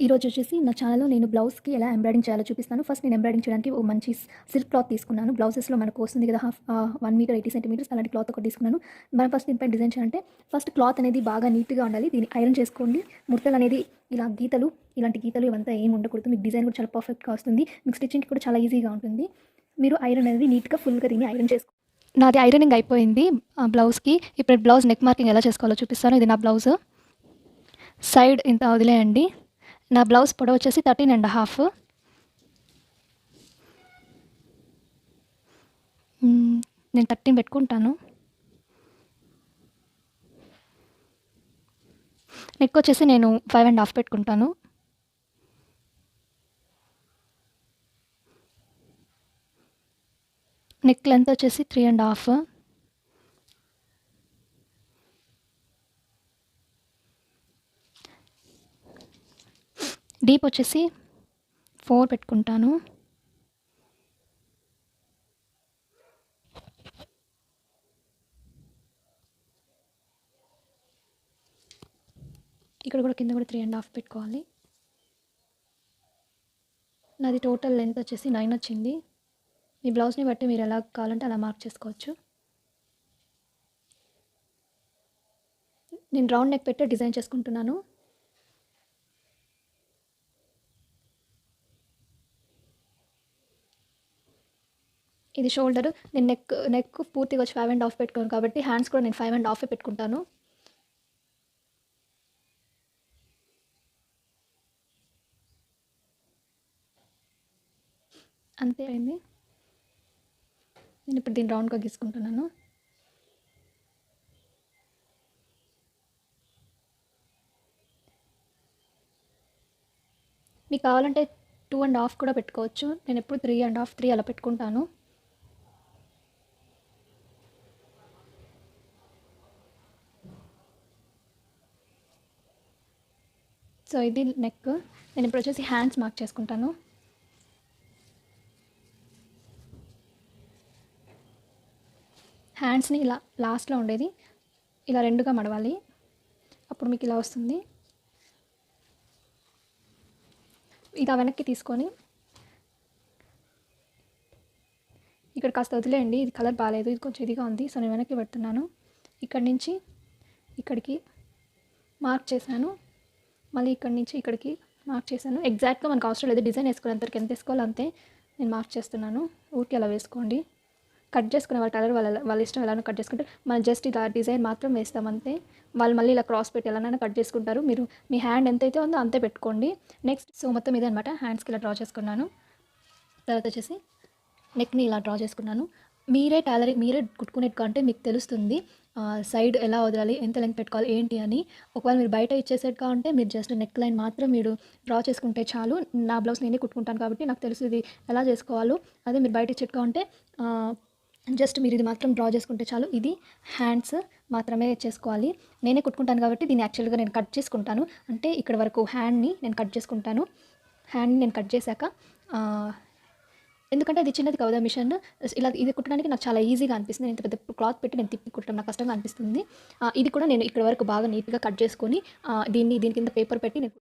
ఈరోజు వచ్చేసి నా ఛానల్‌లో నేను బ్లౌజ్‌కి ఎలా ఎంబ్రాయిడింగ్ చేయాలో చూపిస్తాను. ఫస్ట్ నేను ఎంబ్రాయిడింగ్ చేయడానికి ఓ మంచి సిల్క్ క్లాత్ తీసుకున్నాను. బ్లౌజెస్‌లో మనకు వస్తుంది కదా! 1 మీటర్ 80 సెంటీమీటర్స్ అలాంటి క్లాత్ ఒకటి తీసుకున్నాను. మనం ఫస్ట్ దీనిపైన డిజైన్ చేయాలంటే ఫస్ట్ క్లాత్ అనేది బాగా నీట్‌గా ఉండాలి. దీన్ని ఐరన్ చేసుకోండి. ముడతలనేది ఇలా గీతలు, ఇలాంటి గీతలు ఇవంతా ఏమి ఉండకూడదు. మీకు డిజైన్ కూడా చాలా పర్ఫెక్ట్‌గా వస్తుంది. మీకు స్టిచ్చింగ్‌కి కూడా చాలా ఈజీగా ఉంటుంది. మీరు ఐరన్ అనేది నీట్‌గా ఫుల్‌గా దీన్ని ఐరన్ చేసుకో నాది ఐరనింగ్ అయిపోయింది బ్లౌజ్‌కి. ఇప్పుడు బ్లౌజ్ నెక్ మార్కింగ్ ఎలా చేసుకోవాలో చూపిస్తాను. ఇది నా బ్లౌజు. సైడ్ ఇంత వదిలేయండి. నా బ్లౌజ్ పొడవు వచ్చేసి 13.5. నేను 13 పెట్టుకుంటాను. నెక్ వచ్చేసి నేను 5.5 పెట్టుకుంటాను. నెక్ లెంత్ వచ్చేసి 3.5. డీప్ వచ్చేసి 4 పెట్టుకుంటాను. ఇక్కడ కూడా కింద కూడా 3.5 పెట్టుకోవాలి. నాది టోటల్ లెంత్ వచ్చేసి 9 వచ్చింది. మీ బ్లౌజ్ని బట్టి మీరు ఎలా కావాలంటే అలా మార్క్ చేసుకోవచ్చు. నేను రౌండ్ నెక్ పెట్టి డిజైన్ చేసుకుంటున్నాను. ఇది షోల్డర్. నేను నెక్ పూర్తిగా వచ్చి 5.5 పెట్టుకోను కాబట్టి హ్యాండ్స్ కూడా నేను 5.5 పెట్టుకుంటాను. అంతే అయింది. నేను ఇప్పుడు దీన్ని రౌండ్గా గీసుకుంటున్నాను. మీకు కావాలంటే 2.5 కూడా పెట్టుకోవచ్చు. నేను ఎప్పుడు 3.5, 3 అలా పెట్టుకుంటాను. సో ఇది నెక్. నేను ఇప్పుడు వచ్చేసి హ్యాండ్స్ మార్క్ చేసుకుంటాను. హ్యాండ్స్ని ఇలా లాస్ట్లో ఉండేది ఇలా రెండుగా మడవాలి. అప్పుడు మీకు ఇలా వస్తుంది. ఇలా వెనక్కి తీసుకొని ఇక్కడ కాస్త వదిలేయండి. ఇది కలర్ బాగాలేదు, ఇది కొంచెం ఇదిగా ఉంది. సో నేను వెనక్కి పెడుతున్నాను. ఇక్కడి నుంచి ఇక్కడికి మార్క్ చేశాను. మళ్ళీ ఇక్కడి నుంచి ఇక్కడికి మార్క్ చేశాను. ఎగ్జాక్ట్గా మనకు అవసరం లేదు. డిజైన్ వేసుకునేంతవరకు ఎంత వేసుకోవాలో అంతే నేను మార్క్ చేస్తున్నాను. ఊరికి అలా వేసుకోండి. కట్ చేసుకునే వాళ్ళ టైలర్ వాళ్ళ ఇష్టం ఎలానో కట్ చేసుకుంటే మనం జస్ట్ ఇలా డిజైన్ మాత్రం వేస్తాం అంతే. వాళ్ళు మళ్ళీ ఇలా క్రాస్ పెట్టి ఎలానైనా కట్ చేసుకుంటారు. మీరు మీ హ్యాండ్ ఎంతైతే ఉందో అంతే పెట్టుకోండి. నెక్స్ట్ సో మొత్తం ఇదే అనమాట. హ్యాండ్స్కి ఇలా డ్రా చేసుకున్నాను. తర్వాత వచ్చేసి నెక్ని ఇలా డ్రా చేసుకున్నాను. మీరే కుట్టుకునేట్టుగా అంటే మీకు తెలుస్తుంది సైడ్ ఎలా వదలాలి, ఎంత లెంత్ పెట్టుకోవాలి ఏంటి అని. ఒకవేళ మీరు బయట ఇచ్చేసేట్టుగా ఉంటే మీరు జస్ట్ నెక్ లైన్ మాత్రం మీరు డ్రా చేసుకుంటే చాలు. నా బ్లౌజ్ నేనే కుట్టుకుంటాను కాబట్టి నాకు తెలుసు ఇది ఎలా చేసుకోవాలో. అదే మీరు బయట ఇచ్చేట్టుగా ఉంటే జస్ట్ మీరు ఇది మాత్రం డ్రా చేసుకుంటే చాలు. ఇది హ్యాండ్స్ మాత్రమే చేసుకోవాలి. నేనే కుట్టుకుంటాను కాబట్టి దీన్ని యాక్చువల్గా నేను కట్ చేసుకుంటాను. అంటే ఇక్కడ వరకు హ్యాండ్ని నేను కట్ చేసుకుంటాను. హ్యాండ్ని నేను కట్ చేశాక ఎందుకంటే అది చిన్నది కదా మిషన్. ఇలా ఇది కుట్టడానికి నాకు చాలా ఈజీగా అనిపిస్తుంది. నేను ఇంత పెద్ద క్లాత్ పెట్టి నేను తిప్పి కుట్టడం నాకు కష్టంగా అనిపిస్తుంది. ఇది కూడా నేను ఇక్కడ వరకు బాగా నీట్గా కట్ చేసుకొని దీని కింద పేపర్ పెట్టి నేను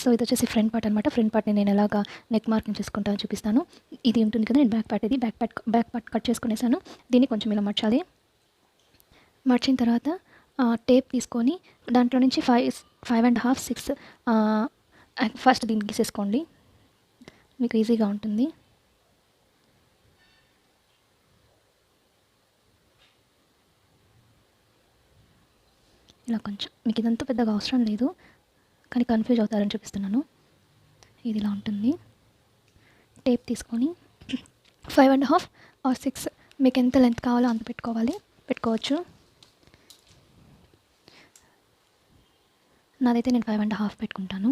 సో ఇది వచ్చేసి ఫ్రంట్ పార్ట్ అనమాట. ఫ్రంట్ పార్ట్ని నేను ఎలాగా నెక్ మార్కింగ్ చేసుకుంటాను చూపిస్తాను. ఇది ఉంటుంది కదా, నేను బ్యాక్ పార్ట్ కట్ చేసుకునేసాను. దీన్ని కొంచెం ఇలా మర్చాలి. మర్చిన తర్వాత టేప్ తీసుకొని దాంట్లో నుంచి 5.5, 6 ఫస్ట్ దీన్ని గీసేసుకోండి. మీకు ఈజీగా ఉంటుంది. ఇలా కొంచెం మీకు ఇదంతా పెద్దగా అవసరం లేదు, కానీ కన్ఫ్యూజ్ అవుతారని చూపిస్తున్నాను. ఇది ఇలా ఉంటుంది. టేప్ తీసుకొని 5.5 ఆర్ 6 మీకు ఎంత లెంత్ కావాలో అంత పెట్టుకోవచ్చు. నాదైతే నేను 5.5 పెట్టుకుంటాను.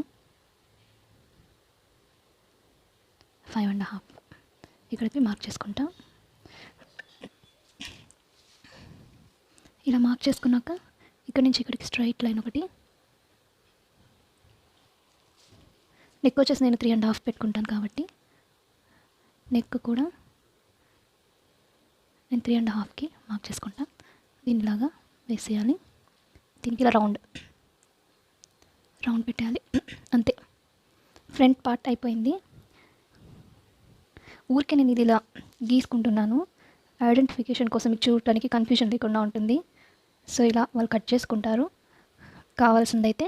5.5 ఇక్కడికి మార్క్ చేసుకుంటా. ఇలా మార్క్ చేసుకున్నాక ఇక్కడ నుంచి ఇక్కడికి స్ట్రైట్ లైన్ ఒకటి. నెక్ వచ్చేసి నేను 3.5 పెట్టుకుంటాను కాబట్టి నెక్ కూడా నేను 3.5కి మార్క్ చేసుకుంటా. దీనిలాగా వేసేయాలి. దీనికి ఇలా రౌండ్ పెట్టేయాలి అంతే. ఫ్రంట్ పార్ట్ అయిపోయింది. ఊరికే నేను ఇది ఇలా గీసుకుంటున్నాను, ఐడెంటిఫికేషన్ కోసం మీకు చూడటానికి కన్ఫ్యూజన్ లేకుండా ఉంటుంది. సో ఇలా వాళ్ళు కట్ చేసుకుంటారు. కావాల్సిందైతే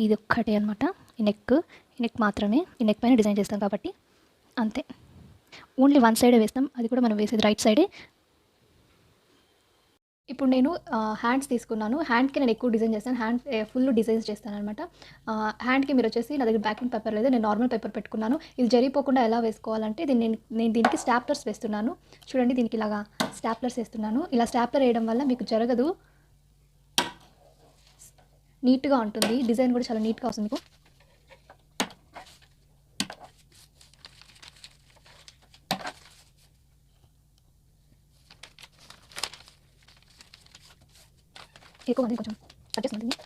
ఇది ఒక్కటే అనమాట, ఈ నెక్ మాత్రమే. ఈ నెక్ పైన డిజైన్ చేస్తాం కాబట్టి అంతే. ఓన్లీ వన్ సైడే వేస్తాం, అది కూడా మనం వేసేది రైట్ సైడే. ఇప్పుడు నేను హ్యాండ్స్ తీసుకున్నాను. హ్యాండ్కి నేను ఎక్కువ డిజైన్ చేస్తాను, హ్యాండ్ ఫుల్ డిజైన్స్ చేస్తాను అనమాట. హ్యాండ్కి మీరు వచ్చేసి నా దగ్గర బ్యాకింగ్ పేపర్ లేదు, నేను నార్మల్ పేపర్ పెట్టుకున్నాను. ఇది జరిగిపోకుండా ఎలా వేసుకోవాలంటే నేను దీనికి స్టాప్లర్స్ వేస్తున్నాను. చూడండి, దీనికి ఇలాగా స్టాప్లర్స్ వేస్తున్నాను. ఇలా స్టాప్లర్ వేయడం వల్ల మీకు జరగదు, నీట్గా ఉంటుంది. డిజైన్ కూడా చాలా నీట్గా వస్తుంది మీకు. ఎక్కువ మంది కొంచెం కట్ చేసుకుంటుంది,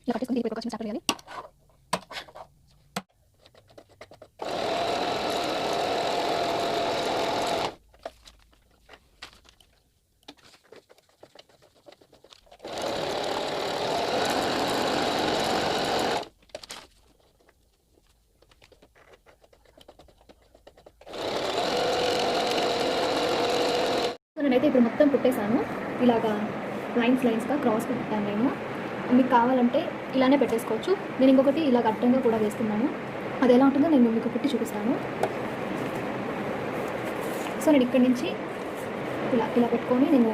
ఇలా కట్ చేసుకుని కొంచెం స్టార్ట్ చేయాలి. నేనైతే ఇప్పుడు మొత్తం కుట్టేశాను. ఇలాగా లైన్స్గా క్రాస్గా కుట్టాను నేను. మీకు కావాలంటే ఇలానే పెట్టేసుకోవచ్చు. నేను ఇంకొకటి ఇలా అడ్డంగా కూడా వేస్తున్నాను, అది ఎలా ఉంటుందో నేను మీకు కుట్టి చూపిస్తాను. సో నేను ఇక్కడి నుంచి ఇలా పెట్టుకొని నేను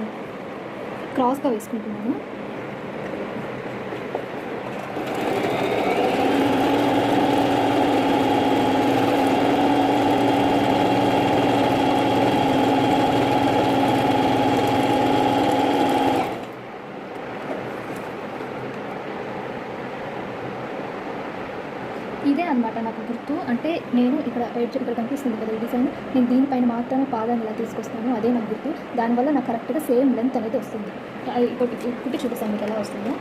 క్రాస్గా వేసుకుంటున్నాను. ఇదే అనమాట నాకు గుర్తు. అంటే నేను ఇక్కడ కనిపిస్తుంది కదా ఈ డిజైన్, నేను దీనిపైన మాత్రమే పాదాన్ని ఇలా తీసుకొస్తాను, అదే నాకు గుర్తు. దానివల్ల నాకు కరెక్ట్గా సేమ్ లెంత్ అనేది వస్తుంది. కుట్టి చూపిస్తాను మీకు ఎలా వస్తుందో.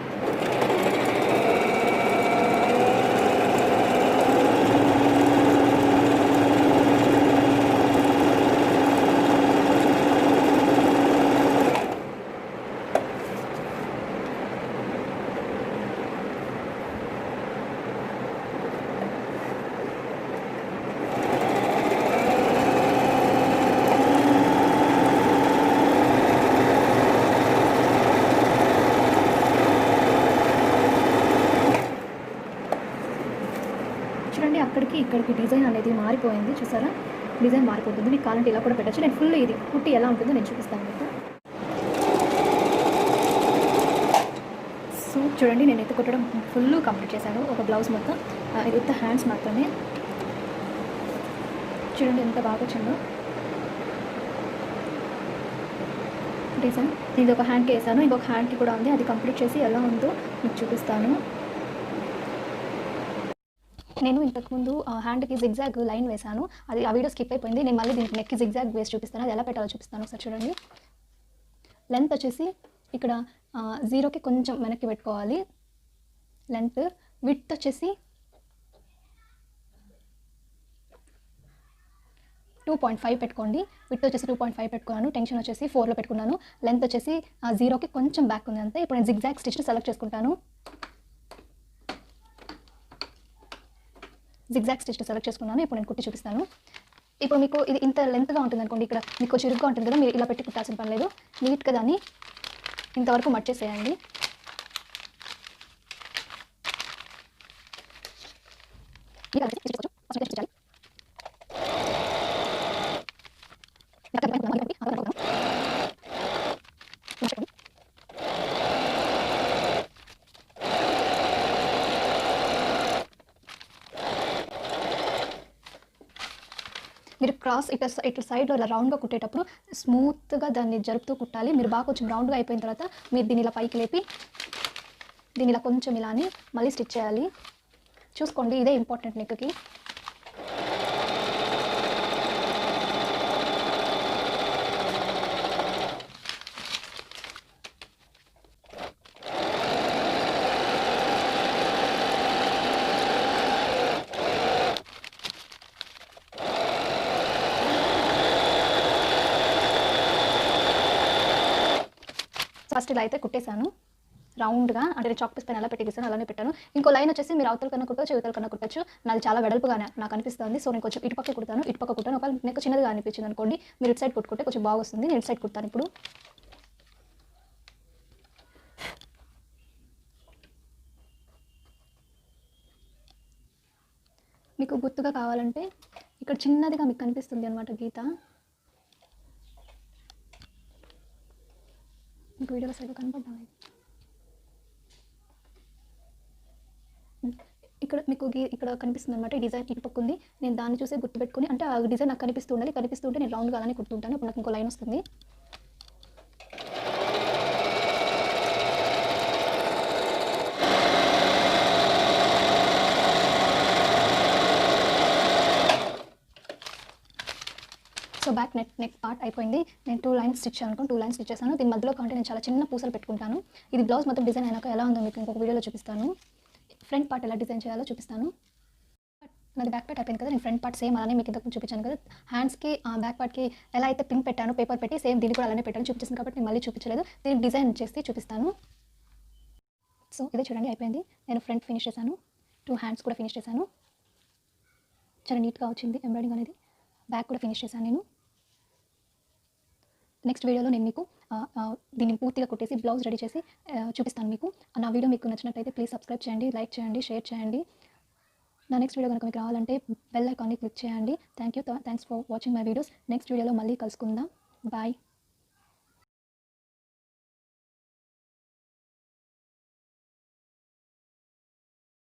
చూడండి, ఇక్కడికి డిజైన్ అనేది మారిపోయింది, చూసారా? డిజైన్ మారిపోతుంది. మీకు కావాలంటే ఇలా కూడా పెట్టచ్చు. నేను ఫుల్ ఇది కుట్టి ఎలా ఉంటుందో నేను చూపిస్తాను మీకు. సో చూడండి, నేనైతే కుట్టడం ఫుల్ కంప్లీట్ చేశాను. ఒక బ్లౌజ్ మొత్తం, ఇది ఉత్త హ్యాండ్స్ మాత్రమే. చూడండి ఎంత బాగా వచ్చిందో డిజైన్. నేను ఒక హ్యాండ్కి వేసాను, ఇంకొక హ్యాండ్కి కూడా ఉంది. అది కంప్లీట్ చేసి ఎలా ఉందో మీకు చూపిస్తాను. నేను ఇంతకుముందు హ్యాండ్కి జిగ్జాగ్ లైన్ వేసాను, అది ఆ వీడియో స్కిప్ అయిపోయింది. నేను మళ్ళీ దీనికి నెక్కి జిగ్జాగ్ వేసి చూపిస్తాను, అది ఎలా పెట్టాలో చూపిస్తాను. ఒకసారి చూడండి. లెంత్ వచ్చేసి ఇక్కడ 0కి కొంచెం వెనక్కి పెట్టుకోవాలి లెంత్. విడ్త్ వచ్చేసి 2.5 పెట్టుకోండి. విడ్త్ వచ్చేసి 2.5 పెట్టుకున్నాను. టెన్షన్ వచ్చేసి 4లో పెట్టుకున్నాను. లెంత్ వచ్చేసి 0కి కొంచెం బ్యాక్ ఉంది అంతే. ఇప్పుడు నేను జిగ్జాగ్ స్టిచ్ని సెలెక్ట్ చేసుకుంటాను. జిగ్జాగ్ స్టిచ్ సెలెక్ట్ చేసుకున్నాను. ఇప్పుడు నేను కుట్టి చూపిస్తాను. ఇప్పుడు మీకు ఇది ఇంత లెంత్గా ఉంటుంది అనుకోండి, ఇక్కడ మీకు చిరుగ్గా ఉంటుంది కదా, మీరు ఇలా పెట్టి కుట్టాల్సిన పని లేదు. నీట్గా దాన్ని ఇంతవరకు మర్చేసేయండి. మీరు క్రాస్ ఇట్లా సైడ్లో ఇలా రౌండ్గా కుట్టేటప్పుడు స్మూత్గా దాన్ని జరుపుతూ కుట్టాలి. మీరు బాగా కొంచెం రౌండ్గా అయిపోయిన తర్వాత మీరు దీన్ని ఇలా పైకి లేపి దీన్ని ఇలా కొంచెం ఇలా అని మళ్ళీ స్టిచ్ చేయాలి. చూసుకోండి, ఇదే ఇంపార్టెంట్ నెక్కి. ఫస్ట్ ఇలా అయితే కుట్టేశాను. రౌండ్గా, అంటే చాక్ పీస్ పైన ఎలా పెట్టి గీసాను అలానే పెట్టాను. ఇంకో లైన్ వచ్చేసి మీరు అవతల కన్నా కుట్టచ్చు, ఇవతల కన్నా కుట్టచ్చు. నాది చాలా వెడల్పుగానే నాకు అనిపిస్తుంది. సో నేను కొంచెం ఇటుపక్క కుడతాను, ఇటుపక్క కుట్టాను. ఒకవేళ మీకు చిన్నదిగా అనిపించింది అనుకోండి, మీరు ఇటు సైడ్ కుట్టుకుంటే కొంచెం బాగా వస్తుంది. నేను ఇటు సైడ్ కుడతాను ఇప్పుడు. మీకు గుర్తుగా కావాలంటే ఇక్కడ చిన్నదిగా మీకు కనిపిస్తుంది అనమాట గీత. మీకు వీడియోలో సరిగ్గా కనపడ్డా? ఇక్కడ మీకు ఇక్కడ కనిపిస్తుంది అనమాట. ఈ డిజైన్ ఇటు పక్క ఉంది. నేను దాన్ని చూసి గుర్తుపెట్టుకుని, అంటే ఆ డిజైన్ నాకు కనిపిస్తూ ఉండాలి. కనిపిస్తుంటే నేను రౌండ్గా అలానే కుడుతుంటాను. అప్పుడు నాకు ఇంకో లైన్ వస్తుంది. సో బ్యాక్ నెక్ పార్ట్ అయిపోయింది. నేను 2 లైన్స్ స్టిచ్ అనుకోండి, 2 లైన్స్ స్టిచ్ చేశాను. దీని మధ్యలో కంటే నేను చాలా చిన్న పూసలు పెట్టుకుంటాను. ఇది బ్లౌజ్ మొత్తం డిజైన్ అయినాక ఎలా ఉందో మీకు ఇంకొక వీడియోలో చూపిస్తాను. ఫ్రంట్ పార్ట్ ఎలా డిజైన్ చేయాలో చూపిస్తాను. నాది బ్యాక్ పార్ట్ అయిపోయింది కదా. నేను ఫ్రంట్ పార్ట్ సేమ్ అలానే మీకు ఇంతకు చూపించాను కదా. హ్యాండ్స్కి బ్యాక్ పార్ట్కి ఎలా అయితే పిన్ పెట్టాను పేపర్ పెట్టి, సేమ్ దీన్ని కూడా అలానే పెట్టాను చూపించాను కాబట్టి నేను మళ్ళీ చూపించలేదు. దీనికి డిజైన్ చేసి చూపిస్తాను. సో ఇదే చూడండి అయిపోయింది. నేను ఫ్రంట్ ఫినిష్ చేశాను, 2 హ్యాండ్స్ కూడా ఫినిష్ చేశాను. చాలా నీట్గా వచ్చింది ఎంబ్రాయిడింగ్ అనేది. బ్యాక్ కూడా ఫినిష్ చేశాను నేను. నెక్స్ట్ వీడియోలో నేను మీకు దీన్ని పూర్తిగా కుట్టేసి బ్లౌజ్ రెడీ చేసి చూపిస్తాను మీకు. నా వీడియో మీకు నచ్చినట్లయితే ప్లీజ్ సబ్స్క్రైబ్ చేయండి, లైక్ చేయండి, షేర్ చేయండి. నా నెక్స్ట్ వీడియో కనుక మీకు రావాలంటే బెల్ ఐకాన్ని క్లిక్ చేయండి. Thanks for watching my videos. Next వీడియోలో మళ్ళీ కలుసుకుందాం. బాయ్.